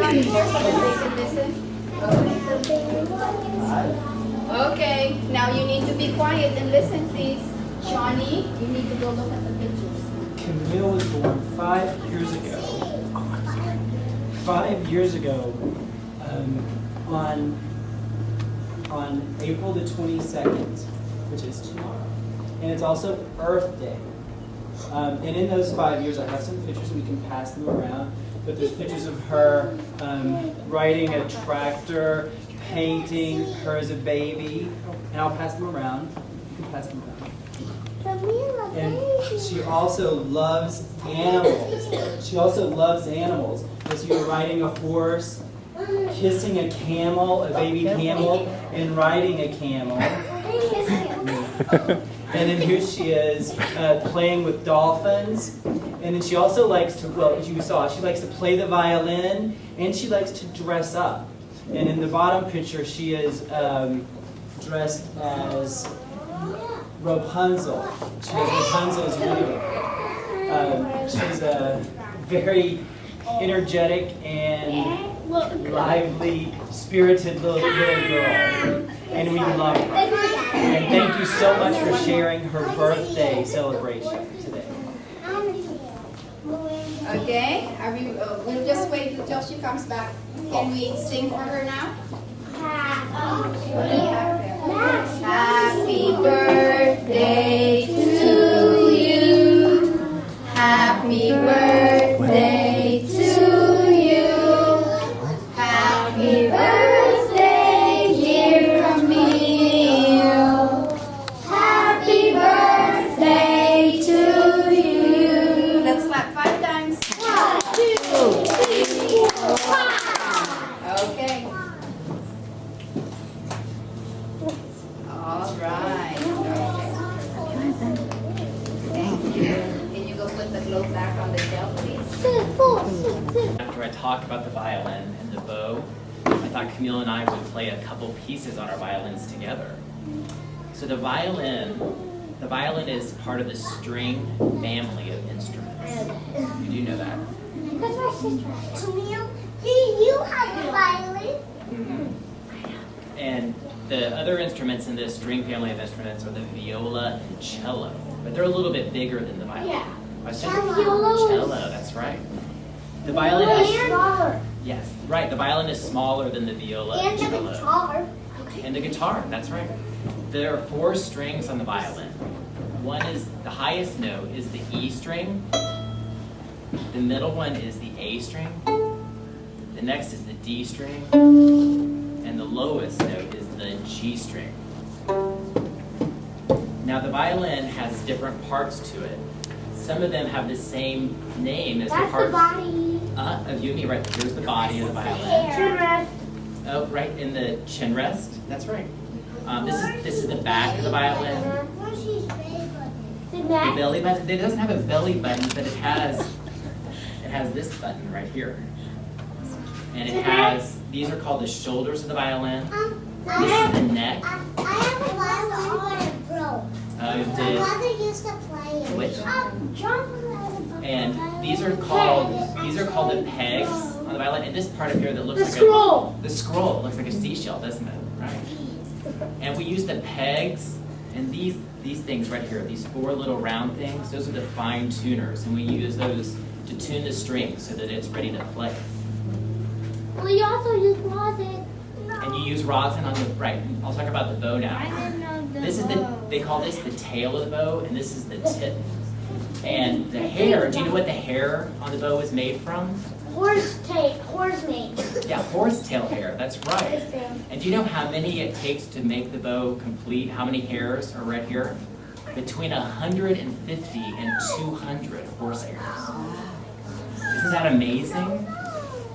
around here so that they can listen? Okay, now you need to be quiet and listen, please. Shawnee, you need to go look at the pictures. Camille was born 5 years ago. 5 years ago, on April the 22nd, which is tomorrow. And it's also Earth Day. And in those 5 years, I have some pictures, we can pass them around. But there's pictures of her riding a tractor, painting her as a baby. And I'll pass them around. You can pass them around. And she also loves animals. She also loves animals. So you're riding a horse, kissing a camel, a baby camel, and riding a camel. And then here she is playing with dolphins. And then she also likes to, well, as you saw, she likes to play the violin, and she likes to dress up. And in the bottom picture, she is dressed as Rapunzel. She has Rapunzel's wig. She's a very energetic and lively, spirited little girl. And we love her. And thank you so much for sharing her birthday celebration today. Okay, we'll just wait until she comes back. Can we sing for her now? Happy birthday to you. Happy birthday to you. Happy birthday, dear Camille. Happy birthday to you. Let's clap 5 times. 1, 2, 3, 4. Okay. All right. Thank you. Can you go put the globe back on the shelf, please? After I talk about the violin and the bow, I thought Camille and I would play a couple pieces on our violins together. So the violin is part of the string family of instruments. You do know that? Because my sister, Camille, do you have the violin? Mm-hmm. And the other instruments in this string family of instruments are the viola and cello, but they're a little bit bigger than the violin. Yeah. Cello, that's right. The violin is smaller. Yes, right. The violin is smaller than the viola And the cello. guitar. And the guitar, that's right. There are 4 strings on the violin. One is, the highest note is the E string. The middle one is the A string. The next is the D string. And the lowest note is the G string. Now the violin has different parts to it. Some of them have the same name as the parts. That's the body. Of you and me, right? Here's the body of the violin. Chin rest. Oh, right in the chin rest. That's right. This is the back of the violin. The The neck. belly button. It doesn't have a belly button, but it has this button right here. And it has, these are called the shoulders of the violin. This is the neck. I have a violin, but it broke. My mother used to play it. Which? John. And these are called the pegs on the violin. And this part up here that looks The like scroll. The scroll looks like a seashell, doesn't it? Right. And we use the pegs and these things right here, these 4 little round things. Those are the fine tuners, and we use those to tune the strings so that it's ready to play. We also use rosin. And you use rosin on the right. I'll talk about the bow now. This is they call this the tail of the bow, and this is the tip. And the hair, do you know what the hair on the bow is made from? Horse mane. Yeah, horsetail hair, that's right. And do you know how many it takes to make the bow complete? How many hairs are right here? Between 150 and 200 horse hairs. Isn't that amazing?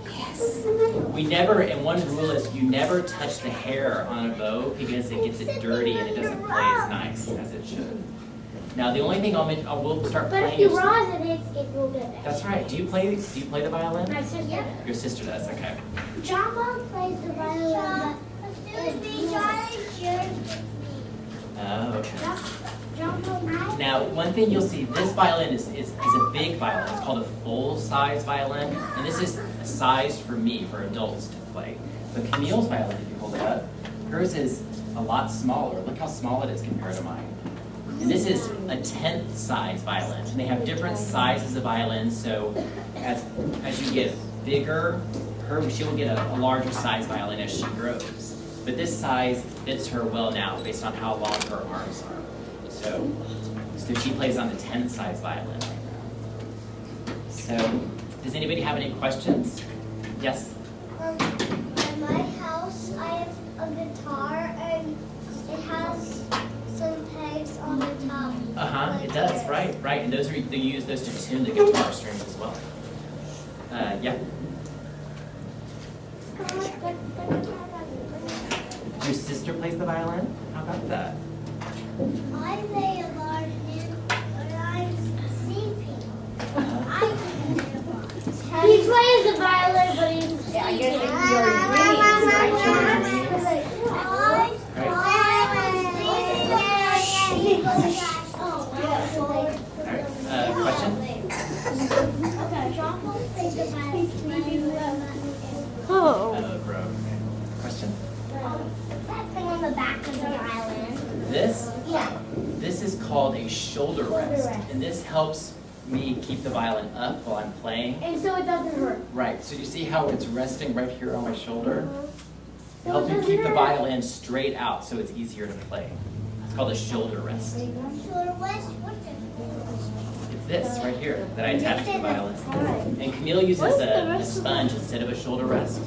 Yes. We never, and one rule is you never touch the hair on a bow because it gets it dirty and it doesn't play as nice as it should. Now the only thing we'll start But playing if you is. rosin it, it will get better. That's right. Do you play the violin? My sister does. Your sister does. Okay. John Bob plays the violin. Oh, okay. John Bob. Now, one thing you'll see, this violin is a big violin. It's called a full-size violin, and this is sized for me, for adults to play. But Camille's violin, if you hold it up, hers is a lot smaller. Look how small it is compared to mine. And this is a 10th size violin. And they have different sizes of violins, so as you get bigger, she will get a larger size violin as she grows. But this size fits her well now, based on how long her arms are. So she plays on the 10th size violin right now. So, does anybody have any questions? Yes? In my house, I have a guitar and it has some pegs on the top. It does, right. And they use those to tune the guitar strings as well. Yeah? Your sister plays the violin? How about that? I play a violin, but I'm sleeping. He plays the violin, but he's sleeping. Yeah, I guess it's your dreams, right? Question? Bro. Question? That thing on the back of the violin. This? Yeah. This is called a shoulder rest. And this helps me keep the violin up while I'm playing. And so it doesn't hurt. Right, so you see how it's resting right here on my shoulder? It helps me keep the violin straight out so it's easier to play. It's called a shoulder rest. Shoulder rest? What's it? It's this right here that I attach to the violin. And Camille uses a sponge instead of a shoulder rest.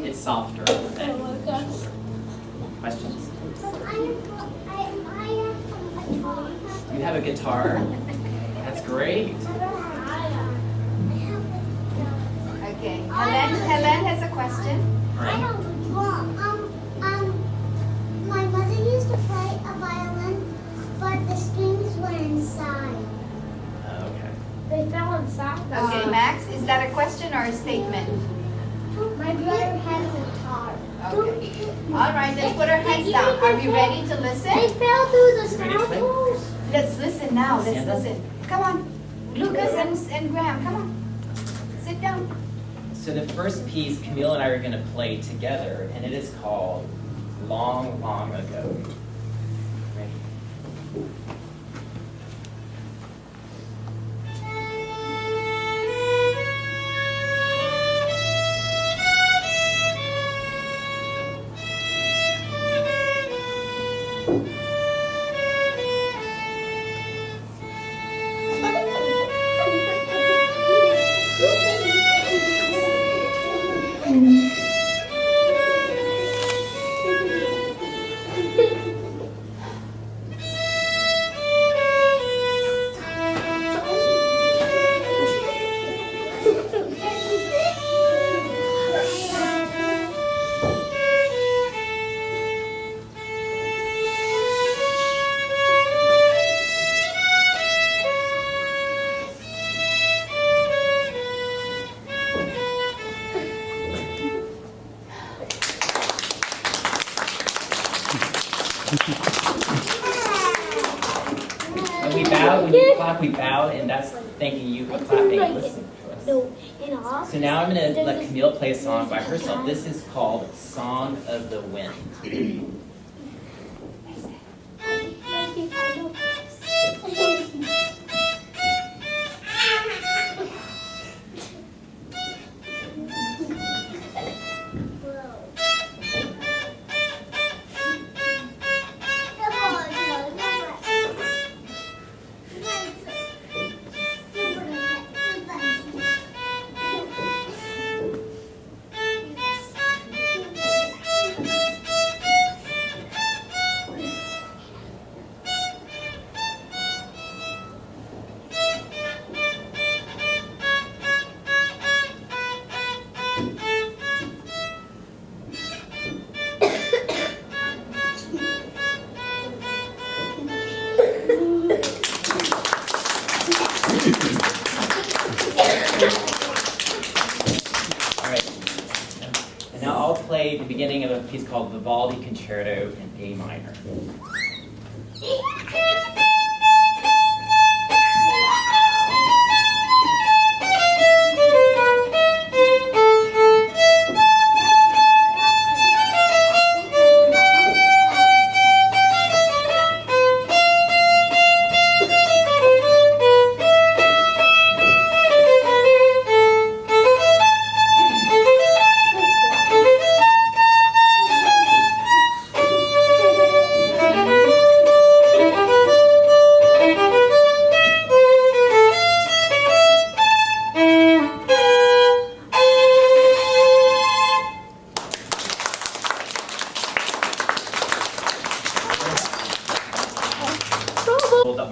It's softer than shoulder. Questions? You have a guitar? That's great. Okay. Helen has a question. I have a drum. My mother used to play a violin, but the strings were inside. Okay. They fell inside. Okay, Max, is that a question or a statement? My brother had a guitar. Okay. All right, let's put our heads down. Are we ready to They listen? fell through the Ready to sound play? holes. Let's listen now. Let's Stand up. listen. Come on. Lucas and Graham, come on. Sit down. So the first piece Camille and I are going to play together, and it is called Long, Long Ago. Ready? When we bow, when you clap, we bow, and that's thanking you for clapping and listening to us. No, in off. So now I'm going to let Camille play a song by herself. This is called Song of the Wind. And now I'll play the beginning of a piece called Vivaldi Concerto in A minor.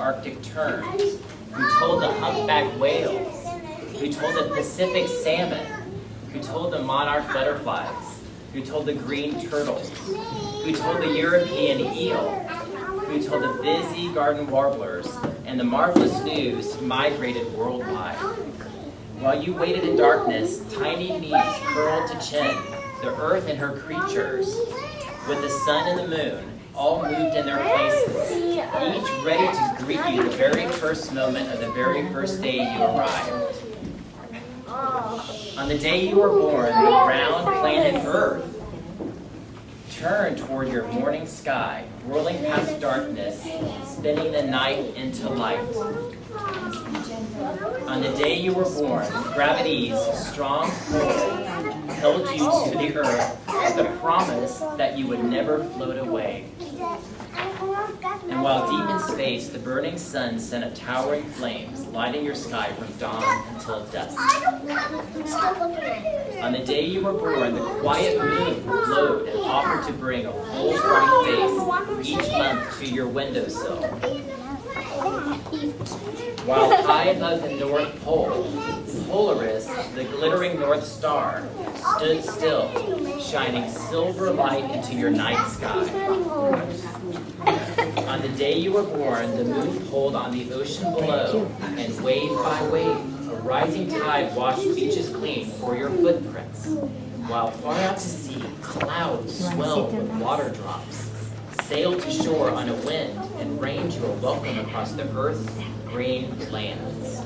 Arctic terns, who told the humpback whales, who told the Pacific salmon, who told the monarch butterflies, who told the green turtles, who told the European eel, who told the busy garden warblers, and the marvelous news migrated worldwide. While you waited in darkness, tiny knees curled to chin, the earth and her creatures, with the sun and the moon, all moved in their places, each ready to greet you the very first moment of the very first day you arrived. On the day you were born, the round planet Earth turned toward your morning sky, whirling past darkness, spinning the night into light. On the day you were born, gravity's strong pull held you to the earth with the promise that you would never float away. And while deep in space, the burning sun sent up towering flames, lighting your sky from dawn until dusk. On the day you were born, the quiet moon glowed and offered to bring a full bright face each month to your windowsill. While high above the North Pole, Polaris, the glittering North Star, stood still, shining silver light into your night sky. On the day you were born, the moon pulled on the ocean below, and wave by wave, a rising tide washed beaches clean for your footprints, while far out to sea, clouds swelled with water drops, sailed to shore on a wind, and rained you a welcome across the earth's green lands.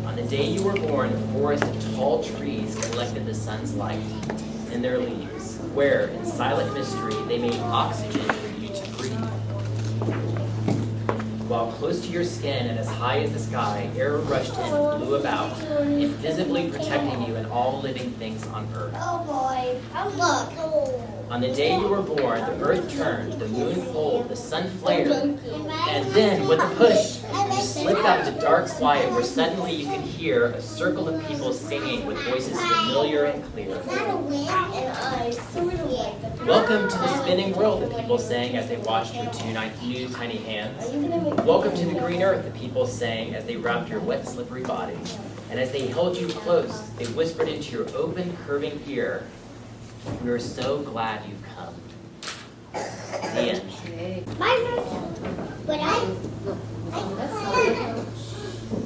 On the day you were born, a forest of tall trees collected the sun's light in their leaves, where, in silent mystery, they made oxygen for you to breathe. While close to your skin and as high as the sky, air rushed in and blew about, invisibly protecting you and all living things on Earth. Oh boy, look. On the day you were born, the earth turned, the moon pulled, the sun flared, and then, with a push, you slipped out into dark quiet where suddenly you could hear a circle of people singing with voices familiar and clear. Welcome to the spinning world, the people sang as they washed your new tiny hands. Welcome to the green earth, the people sang as they wrapped your wet, slippery body. And as they held you close, they whispered into your open, curving ear, "We are so glad you've come." The end.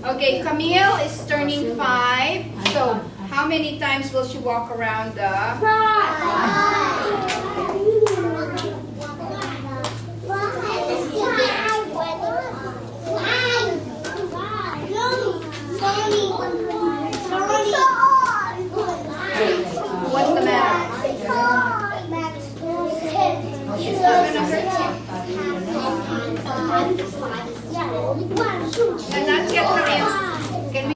Okay, Camille is turning 5. So, how many times will she walk around the... 5.